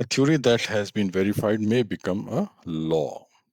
A theory that has been verified may become a law।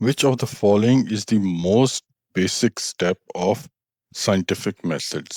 which of the following is the most basic step of scientific methods।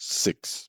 6।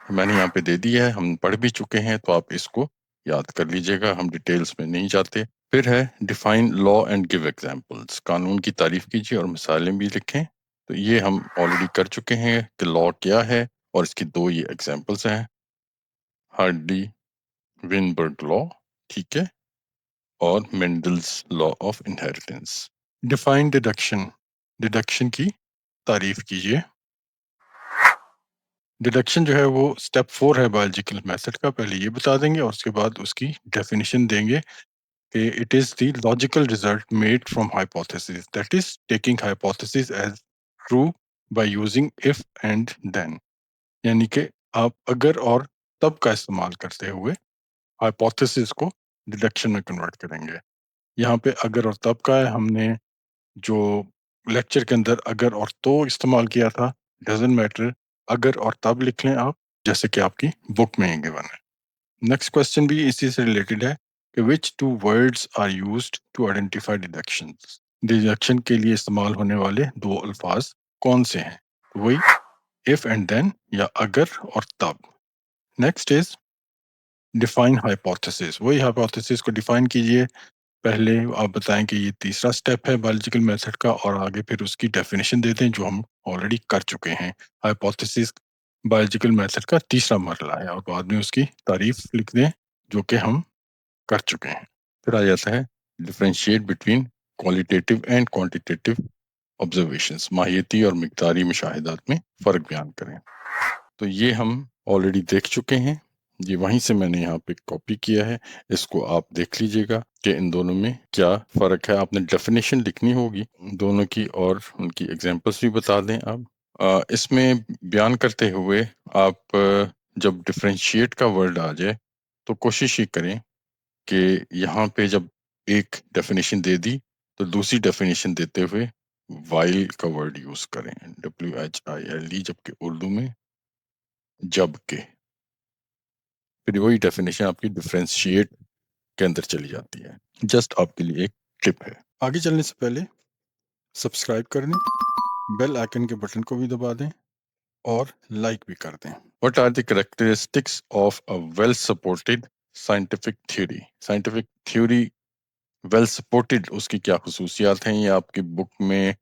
میں نے یہاں پہ دے دی ہے، ہم پڑھ بھی چکے ہیں، تو آپ اس کو یاد کر لیجئے گا، ہم ڈیٹیلز میں نہیں جاتے۔ پھر ہے define law and give examples, قانون کی تعریف کیجیے اور مثالیں بھی لکھیں۔ تو یہ ہم آلریڈی کر چکے ہیں کہ لا کیا ہے، اور اس کی دو یہ ایگزامپلس ہیں، ہارڈی وینبرگ لا، ٹھیک ہے، اور Mendel's law of inheritance. Define deduction, deduction کی تعریف کیجیے۔ ڈیڈکشن جو ہے وہ اسٹیپ 4 ہے بایولوجیکل میتھڈ کا، پہلے یہ بتا دیں گے اور اس کے بعد اس کی ڈیفینیشن دیں گے کہ it is the logical result made from hypotheses, that is taking hypotheses as true by using if and then, یعنی کہ آپ اگر اور تب کا استعمال کرتے ہوئے ہائپوتھیسز کو ڈیڈکشن میں کنورٹ کریں گے۔ یہاں پہ اگر اور تب کا ہے، ہم نے جو لیکچر کے اندر اگر اور تو استعمال کیا تھا، ڈزنٹ میٹر، اگر اور تب لکھ لیں آپ، جیسے کہ آپ کی بک میں ہی گیون ہے۔ نیکسٹ کوسچن بھی اسی سے ریلیٹڈ ہے کہ which two words are used to identify deductions؟ Deduction کے لیے استعمال ہونے والے دو الفاظ کون سے ہیں؟ وہی if and then یا اگر اور تب۔ نیکسٹ از ڈیفائن ہائپوتھیسز، وہی ہائپوتھیسز کو ڈیفائن کیجئے۔ پہلے آپ بتائیں کہ یہ تیسرا سٹیپ ہے بایولوجیکل میتھڈ کا، اور آگے پھر اس کی ڈیفینیشن دے دیں جو ہم آلریڈی کر چکے ہیں۔ ہائپوتھیسز بایولوجیکل میتھڈ کا تیسرا مرحلہ ہے، اور بعد میں اس کی تعریف لکھ دیں جو کہ ہم کر چکے ہیں۔ پھر آ جاتا ہے differentiate between qualitative and quantitative observations, ماہیتی اور مقداری مشاہدات میں فرق بیان کریں۔ تو یہ ہم آلریڈی دیکھ چکے ہیں، یہ وہیں سے میں نے یہاں پہ کاپی کیا ہے، اس کو آپ دیکھ لیجئے گا کہ ان دونوں میں کیا فرق ہے۔ آپ نے ڈیفینیشن لکھنی ہوگی دونوں کی، اور ان کی ایگزامپلس بھی بتا دیں آپ۔ اس میں بیان کرتے ہوئے آپ جب ڈفرینشیٹ کا ورڈ آ جائے تو کوشش یہ کریں کہ یہاں پہ جب ایک ڈیفینیشن دے دی تو دوسری ڈیفینیشن دیتے ہوئے وائل کا ورڈ یوز کریں، WHILE، جبکہ اردو میں جب کے۔ پھر وہی ڈیفینیشن آپ کی ڈفرینشیٹ کے اندر چلی جاتی ہے۔ جسٹ آپ کے لیے ایک ٹپ ہے۔ آگے چلنے سے پہلے سبسکرائب کر دیں، بیل آئکن کے بٹن کو بھی دبا دیں اور لائک بھی کر دیں۔ What are the characteristics of a well-supported scientific theory؟ scientific theory well supported، اس کی کیا خصوصیات ہیں؟ یہ آپ کی بک میں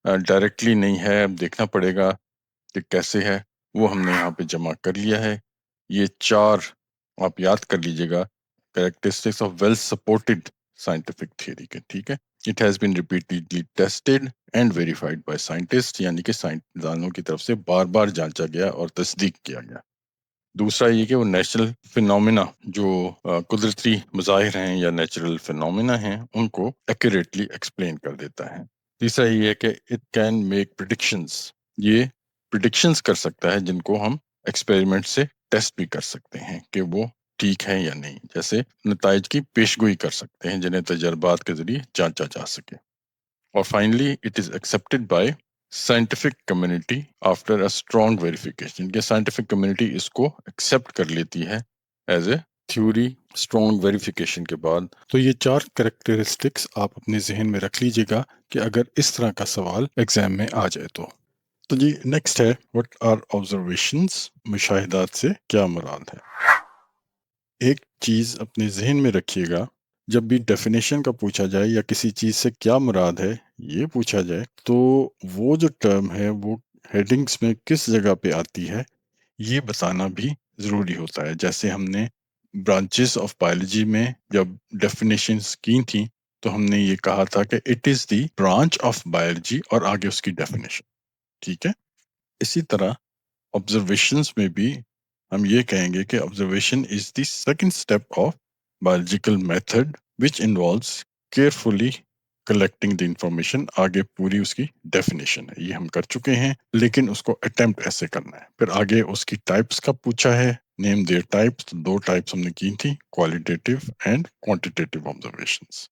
ڈائریکٹلی نہیں ہے، دیکھنا پڑے گا کہ کیسے ہے، وہ ہم نے یہاں پہ جمع کر لیا ہے۔ یہ 4 آپ یاد کر لیجئے گا، characteristics of well supported scientific theory کے، ٹھیک ہے۔ It has been repeatedly tested and verified by scientists، یعنی کہ سائنسدانوں کی طرف سے بار بار جانچا گیا اور تصدیق کیا گیا۔ دوسرا یہ کہ وہ نیچرل فینومینا، جو قدرتی مظاہر ہیں یا نیچرل فینومینا ہیں، ان کو ایکوریٹلی ایکسپلین کر دیتا ہے۔ تیسرا یہ ہے کہ اٹ کین میک پریڈکشنز، یہ پریڈکشنز کر سکتا ہے جن کو ہم ایکسپیریمنٹ سے ٹیسٹ بھی کر سکتے ہیں کہ وہ ٹھیک ہے یا نہیں، جیسے نتائج کی پیشگوئی کر سکتے ہیں جنہیں تجربات کے ذریعے جانچا جا سکے۔ اور finally it is accepted by scientific community after a strong verification, کہ سائنٹیفک کمیونٹی اس کو ایکسیپٹ کر لیتی ہے as a theory strong verification کے بعد۔ تو یہ 4 کریکٹرسٹکس آپ اپنے ذہن میں رکھ لیجئے گا کہ اگر اس طرح کا سوال ایگزام میں آ جائے تو جی نیکسٹ ہے وٹ آر آبزرویشنز، مشاہدات سے کیا مراد ہے۔ ایک چیز اپنے ذہن میں رکھیے گا، جب بھی ڈیفینیشن کا پوچھا جائے یا کسی چیز سے کیا مراد ہے یہ پوچھا جائے، تو وہ جو ٹرم ہے وہ ہیڈنگز میں کس جگہ پہ آتی ہے یہ بتانا بھی ضروری ہوتا ہے۔ جیسے ہم نے برانچز آف بایولوجی میں جب ڈیفینیشنز کی تھیں تو ہم نے یہ کہا تھا کہ it is the branch of biology, اور آگے اس کی ڈیفینیشن، ٹھیک ہے۔ اسی طرح آبزرویشنز میں بھی ہم یہ کہیں گے کہ observation is the second step of biological method which involves carefully collecting the information. آگے پوری اس کی ڈیفینیشن ہے، یہ ہم کر چکے ہیں، لیکن اس کو اٹیمپٹ ایسے کرنا ہے۔ پھر آگے اس کی ٹائپس کا پوچھا ہے، نیم دیئر ٹائپس، 2 ٹائپس ہم نے کی تھی، کوالٹیٹیو اینڈ کوانٹیٹیو آبزرویشنز۔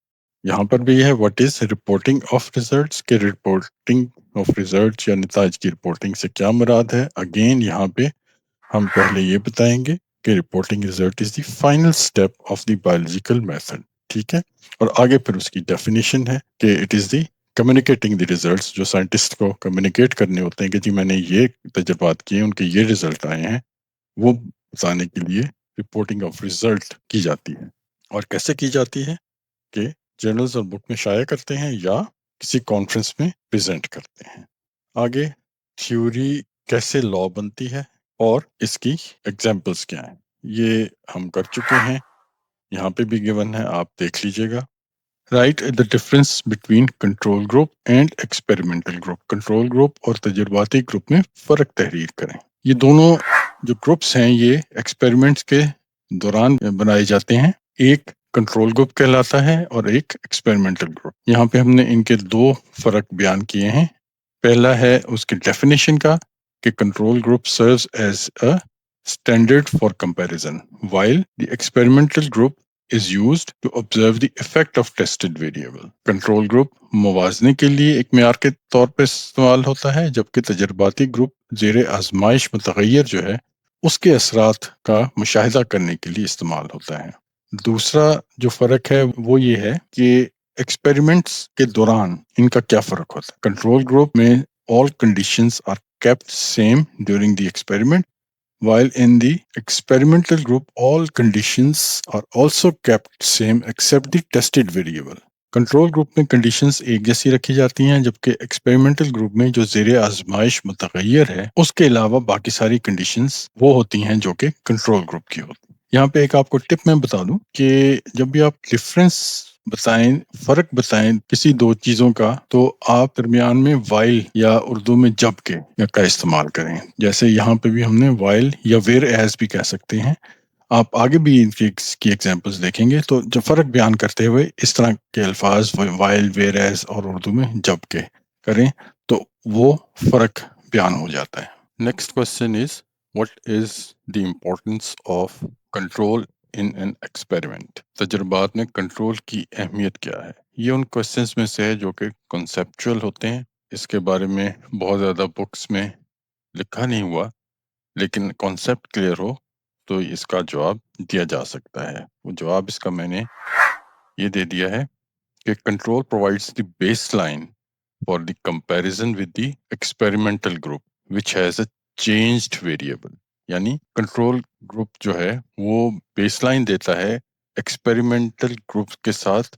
یہاں پر بھی ہے what is reporting of results, کہ رپورٹنگ آف ریزلٹس یا نتائج کی رپورٹنگ سے کیا مراد ہے۔ اگین یہاں پہ ہم پہلے یہ بتائیں گے کہ reporting result is the final step of the biological method, ٹھیک ہے۔ اور آگے پھر اس کی ڈیفینیشن ہے کہ it is the communicating the results, جو سائنٹسٹ کو کمیونیکیٹ کرنے ہوتے ہیں کہ جی میں نے یہ تجربات کیے، ان کے یہ ریزلٹ آئے ہیں، وہ بتانے کے لیے رپورٹنگ آف ریزلٹ کی جاتی ہے. اور کیسے کی جاتی ہے کہ جرنلز اور بک میں شائع کرتے ہیں یا کسی کانفرنس میں پریزنٹ کرتے ہیں. آگے تھیوری کیسے لا بنتی ہے اور اس کی ایگزامپلس کیا ہیں، یہ ہم کر چکے ہیں. یہاں پہ بھی گیون ہے، آپ دیکھ لیجئے گا. Write the difference between control group and experimental group. Control group اور تجرباتی گروپ میں فرق تحریر کریں. یہ دونوں جو گروپس ہیں یہ ایکسپیریمنٹس کے دوران بنائے جاتے ہیں. ایک کنٹرول گروپ کہلاتا ہے اور ایک ایکسپیریمنٹل گروپ. یہاں پہ ہم نے ان کے دو فرق بیان کیے ہیں. پہلا ہے اس کی ڈیفینیشن کا کہ control group serves as a standard for comparison, while the experimental group is used to observe the effect of tested variable. Control group موازنے کے لیے ایک معیار کے طور پر استعمال ہوتا ہے، جبکہ تجرباتی گروپ زیر آزمائش متغیر جو ہے اس کے اثرات کا مشاہدہ کرنے کے لیے استعمال ہوتا ہے. دوسرا جو فرق ہے وہ یہ ہے کہ ایکسپیریمنٹس کے دوران ان کا کیا فرق ہوتا ہے. کنٹرول گروپ میں all conditions are kept same during the experiment, while in the experimental group all conditions are also kept same except the tested variable. Control group میں کنڈیشنز ایک جیسی رکھی جاتی ہیں، جبکہ ایکسپیریمنٹل گروپ میں جو زیر آزمائش متغیر ہے اس کے علاوہ باقی ساری کنڈیشنز وہ ہوتی ہیں جو کہ کنٹرول گروپ کی ہوتی ہیں. یہاں پہ ایک آپ کو ٹپ میں بتا دوں کہ جب بھی آپ ڈفرنس بتائیں، فرق بتائیں کسی دو چیزوں کا، تو آپ درمیان میں وائل یا اردو میں جب کے کا استعمال کریں. جیسے یہاں پہ بھی ہم نے وائل یا ویر ایز بھی کہہ سکتے ہیں. آپ آگے بھی ان کی ایگزامپلس دیکھیں گے تو جو فرق بیان کرتے ہوئے اس طرح کے الفاظ وائل، ویر ایز اور اردو میں جب کے کریں تو وہ فرق بیان ہو جاتا ہے. Next question is what is the importance of control in an experiment. تجربات میں کنٹرول کی اہمیت کیا ہے؟ یہ ان کوشچنز میں سے ہے جو کہ کنسیپچول ہوتے ہیں. اس کے بارے میں بہت زیادہ بکس میں لکھا نہیں ہوا، لیکن کانسیپٹ کلیئر ہو تو اس کا جواب دیا جا سکتا ہے. وہ جواب اس کا میں نے یہ دے دیا ہے کہ control provides the base line for the comparison with the experimental group which has a changed variable. یعنی کنٹرول گروپ جو ہے وہ بیس لائن دیتا ہے ایکسپیریمنٹل گروپ کے ساتھ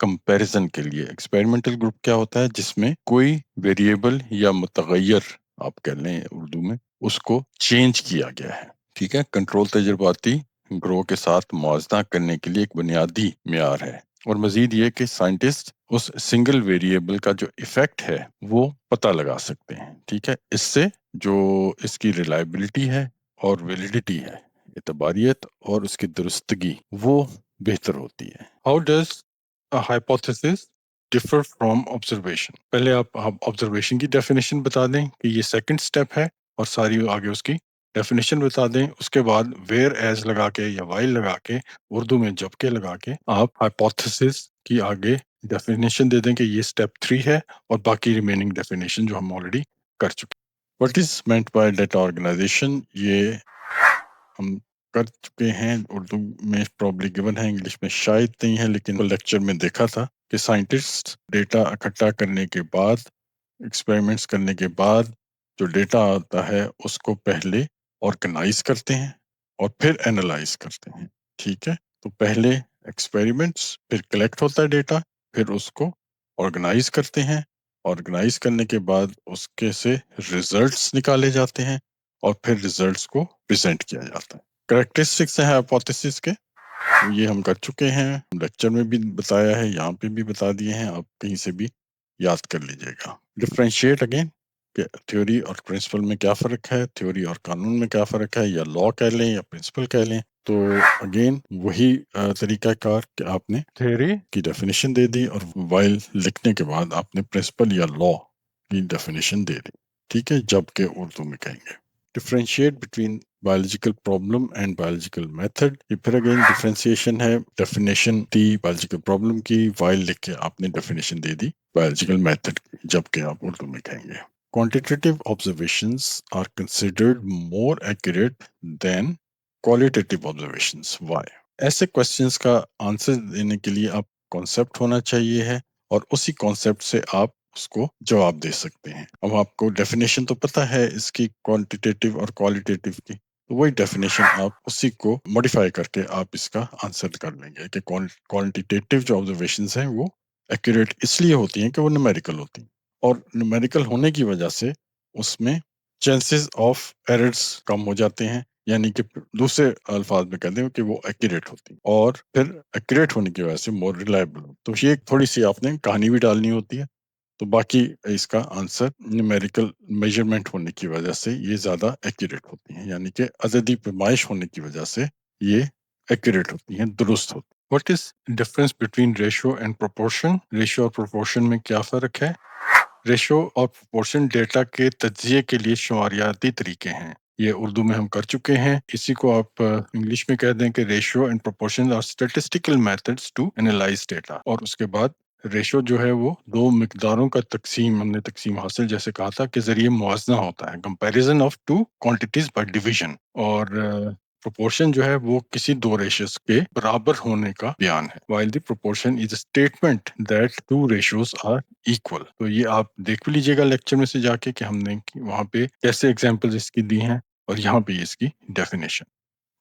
کمپیریزن کے لیے. ایکسپیریمنٹل گروپ کیا ہوتا ہے؟ جس میں کوئی ویریبل یا متغیر آپ کہہ لیں اردو میں اس کو چینج کیا گیا ہے. ٹھیک ہے، کنٹرول تجرباتی گروہ کے ساتھ موازنہ کرنے کے لیے ایک بنیادی معیار ہے. اور مزید یہ کہ سائنٹسٹ اس سنگل ویریبل کا جو ایفیکٹ ہے وہ پتہ لگا سکتے ہیں. ٹھیک ہے، اس سے جو اس کی ریلائبلٹی ہے اور ویلیڈیٹی ہے، اعتباریت اور اس کی درستگی وہ بہتر ہوتی ہے. How does a hypothesis differ from observation. پہلے آپ observation کی ڈیفینیشن بتا دیں کہ یہ سیکنڈ سٹیپ ہے، اور ساری آگے اس کی ڈیفینیشن بتا دیں. اس کے بعد ویئر ایز لگا کے یا وائل لگا کے اردو میں جب کے لگا کے آپ ہائپوتھیسس کی آگے ڈیفینیشن دے دیں کہ یہ سٹیپ 3 ہے، اور باقی ریمیننگ ڈیفینیشن جو ہم آلریڈی کر چکے. What is meant by data organization؟ یہ ہم کر چکے ہیں، اردو میں پرابلی گیون ہے، انگلش میں شاید نہیں ہے، لیکن لیکچر میں دیکھا تھا کہ سائنٹسٹ ڈیٹا اکٹھا کرنے کے بعد، ایکسپیریمنٹس کرنے کے بعد جو ڈیٹا آتا ہے اس کو پہلے آرگنائز کرتے ہیں اور پھر اینالائز کرتے ہیں. ٹھیک ہے، تو پہلے ایکسپیریمنٹس، پھر کلیکٹ ہوتا ہے ڈیٹا، پھر اس کو آرگنائز کرتے ہیں. آرگنائز کرنے کے بعد اس کے سے ریزلٹس نکالے جاتے ہیں اور پھر ریزلٹس کو پریزنٹ کیا جاتا ہے. کریکٹرسٹکس ہیں ہائپوتھیسس کے، یہ ہم کر چکے ہیں، لیکچر میں بھی بتایا ہے، یہاں پہ بھی بتا دیے ہیں، آپ کہیں سے بھی یاد کر لیجئے گا. ڈفرینشیٹ اگین کہ تھیوری اور پرنسپل میں کیا فرق ہے، تھیوری اور قانون میں کیا فرق ہے، یا لا کہہ لیں یا پرنسپل کہہ لیں. تو اگین وہی طریقہ کار کہ آپ نے تھیوری کی ڈیفینیشن دے دی اور وائل لکھنے کے بعد آپ نے پرنسپل یا لا کی ڈیفینیشن دے دی. ٹھیک ہے، جب کہ اردو میں کہیں گے. Differentiate between biological problem and biological method. یہ پھر اگین ڈفرینسیشن ہے، ڈیفینیشن دی بایولوجیکل پرابلم کی، وائل لکھ کے آپ نے definition they the biological method کی، جبکہ آپ اردو میں کہیں گے. Quantitative observations are considered more accurate than qualitative observations. Why؟ ایسے کوشچنس کا آنسر دینے کے لیے آپ کانسیپٹ ہونا چاہیے ہے، اور اسی کانسیپٹ سے آپ اس کو جواب دے سکتے ہیں. اب آپ کو ڈیفینیشن تو پتہ ہے اس کی کوانٹیٹیو اور کوالٹیٹیو کی، تو وہی ڈیفینیشن آپ اسی کو ماڈیفائی کر کے آپ اس کا آنسر کر لیں گے کہ کوانٹیٹیو جو آبزرویشنز ہیں وہ ایکوریٹ اس لیے ہوتی ہیں کہ وہ نیومیریکل ہوتی ہیں، اور نیومیریکل ہونے کی وجہ سے اس میں چانسز آف ایررز کم ہو جاتے ہیں، یعنی کہ دوسرے الفاظ میں کہتے ہیں کہ وہ ایکوریٹ ہوتی ہیں، اور پھر ایکوریٹ ہونے کی وجہ سے مور ریلائبل. تو یہ ایک تھوڑی سی آپ نے کہانی بھی ڈالنی ہوتی ہے. تو باقی اس کا آنسر نیومیریکل میجرمنٹ ہونے کی وجہ سے یہ زیادہ ایکوریٹ ہوتی ہیں، یعنی کہ عددی پیمائش ہونے کی وجہ سے یہ ایکوریٹ ہوتی ہیں، درست ہوتی ہیں. What is difference between ratio and proportion? Ratio اور پروپورشن میں کیا فرق ہے؟ ریشو اور پروپورشن ڈیٹا کے تجزیے کے لیے شماریاتی طریقے ہیں. یہ اردو میں ہم کر چکے ہیں، اسی کو آپ انگلش میں کہہ دیں کہ ratio and proportion are statistical methods to analyse data. اور اس کے بعد ریشو جو ہے وہ دو مقداروں کا تقسیم، ہم نے تقسیم حاصل جیسے کہا تھا کے ذریعے موازنہ ہوتا ہے، comparison of two quantities by division. اور پروپورشن جو ہے وہ کسی دو ریشیوز کے برابر ہونے کا بیان ہے. while the proportion is a statement that two ratios are equal. تو یہ آپ دیکھ بھی لیجیے گا لیکچر میں سے جا کے کہ ہم نے وہاں پہ کیسے ایگزامپل اس کی دی ہیں، اور یہاں پہ اس کی ڈیفینیشن.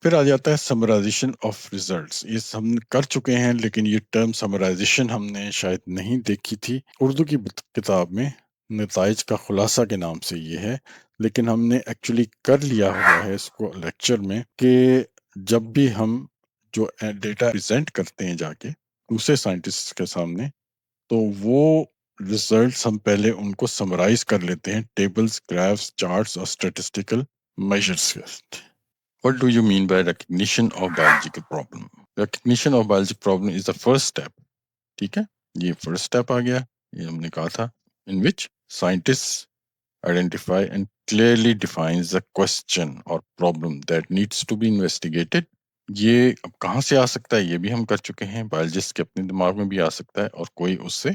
پھر آ جاتا ہے سمرائزیشن آف ریزلٹس. یہ ہم کر چکے ہیں، لیکن یہ ٹرم سمرائزیشن ہم نے شاید نہیں دیکھی تھی. اردو کی کتاب میں نتائج کا خلاصہ کے نام سے یہ ہے، لیکن ہم نے ایکچولی کر لیا ہوا ہے اس کو لیکچر میں کہ جب بھی ہم جو ڈیٹا پریزنٹ کرتے ہیں جا کے دوسرے سائنٹسٹ کے سامنے، تو وہ ریزلٹس ہم پہلے ان کو سمرائز کر لیتے ہیں ٹیبلز، گرافس، چارٹس اور اسٹیٹسٹیکل میجرز کے. What do you mean by recognition of biological problem? Recognition of biological problem is the first step. ٹھیک ہے، یہ فرسٹ اسٹیپ آ گیا. یہ ہم نے کہا تھا in which scientists identify and clearly defines the question or problem that needs to be investigated. یہ اب کہاں سے آ سکتا ہے یہ بھی ہم کر چکے ہیں، بایولوجسٹ کے اپنے دماغ میں بھی آ سکتا ہے اور کوئی اس سے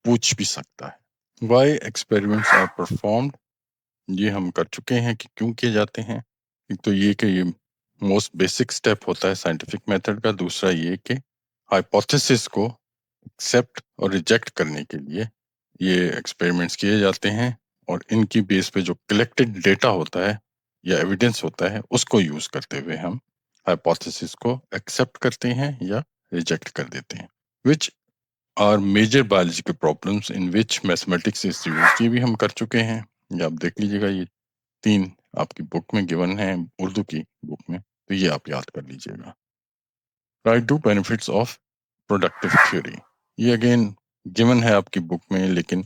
پوچھ بھی سکتا ہے. Why experiments are performed؟ یہ ہم کر چکے ہیں کہ کیوں کیے جاتے ہیں. ایک تو یہ کہ یہ موسٹ بیسک سٹیپ ہوتا ہے سائنٹیفک میتھڈ کا. دوسرا یہ کہ ہائپوتھیسس کو ایکسیپٹ اور ریجیکٹ کرنے کے لیے یہ ایکسپیریمنٹس کیے جاتے ہیں، اور ان کی بیس پہ جو کلیکٹڈ ڈیٹا ہوتا ہے یا ایویڈنس ہوتا ہے اس کو یوز کرتے ہوئے ہم ہائپوتھیسس کو ایکسیپٹ کرتے ہیں یا ریجیکٹ کر دیتے ہیں. Which are major biological problems in which mathematics is used. یہ بھی ہم کر چکے ہیں، یہ آپ دیکھ لیجیے گا. یہ 3 آپ کی بک میں گیون ہیں، اردو کی بک میں، تو یہ آپ یاد کر لیجیے گا. Write two benefits of productive theory. یہ اگین گیون ہے آپ کی بک میں، لیکن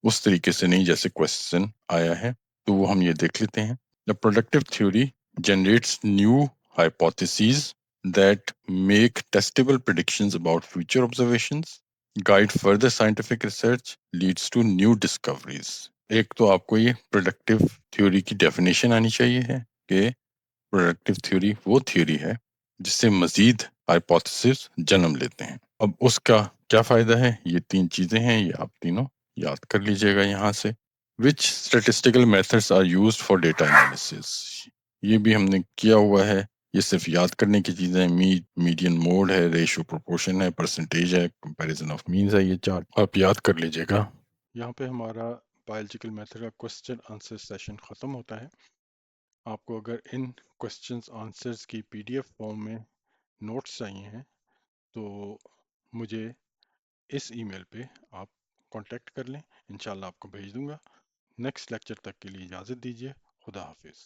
اس طریقے سے نہیں جیسے کوشچن آیا ہے، تو وہ ہم یہ دیکھ لیتے ہیں. The productive theory generates new hypotheses that make testable predictions about future observations, guide further scientific research, leads to new discoveries. ایک تو آپ کو یہ پروڈکٹیو تھیوری کی ڈیفینیشن آنی چاہیے ہے کہ پروڈکٹیو تھیوری وہ تھیوری ہے جس سے مزید ہائپوتھیسس جنم لیتے ہیں. اب اس کا کیا فائدہ ہے؟ یہ 3 چیزیں ہیں، یہ آپ تینوں یاد کر لیجئے گا یہاں سے. Which statistical methods are used for data analysis؟ یہ بھی ہم نے کیا ہوا ہے، یہ صرف یاد کرنے کی چیزیں. میڈین موڈ ہے، ریشو پروپورشن ہے، پرسنٹیج ہے، کمپیریزن آف مینز ہے. یہ 4 آپ یاد کر لیجئے گا. یہاں پہ ہمارا بایولوجیکل میتھڈ کا کوسچن آنسر سیشن ختم ہوتا ہے. آپ کو اگر ان کوسچنز آنسرز کی PDF فارم میں نوٹس چاہیے ہیں تو مجھے اس ای میل پہ آپ کانٹیکٹ کر لیں، انشاءاللہ آپ کو بھیج دوں گا. نیکسٹ لیکچر تک کے لیے اجازت دیجیے. خدا حافظ.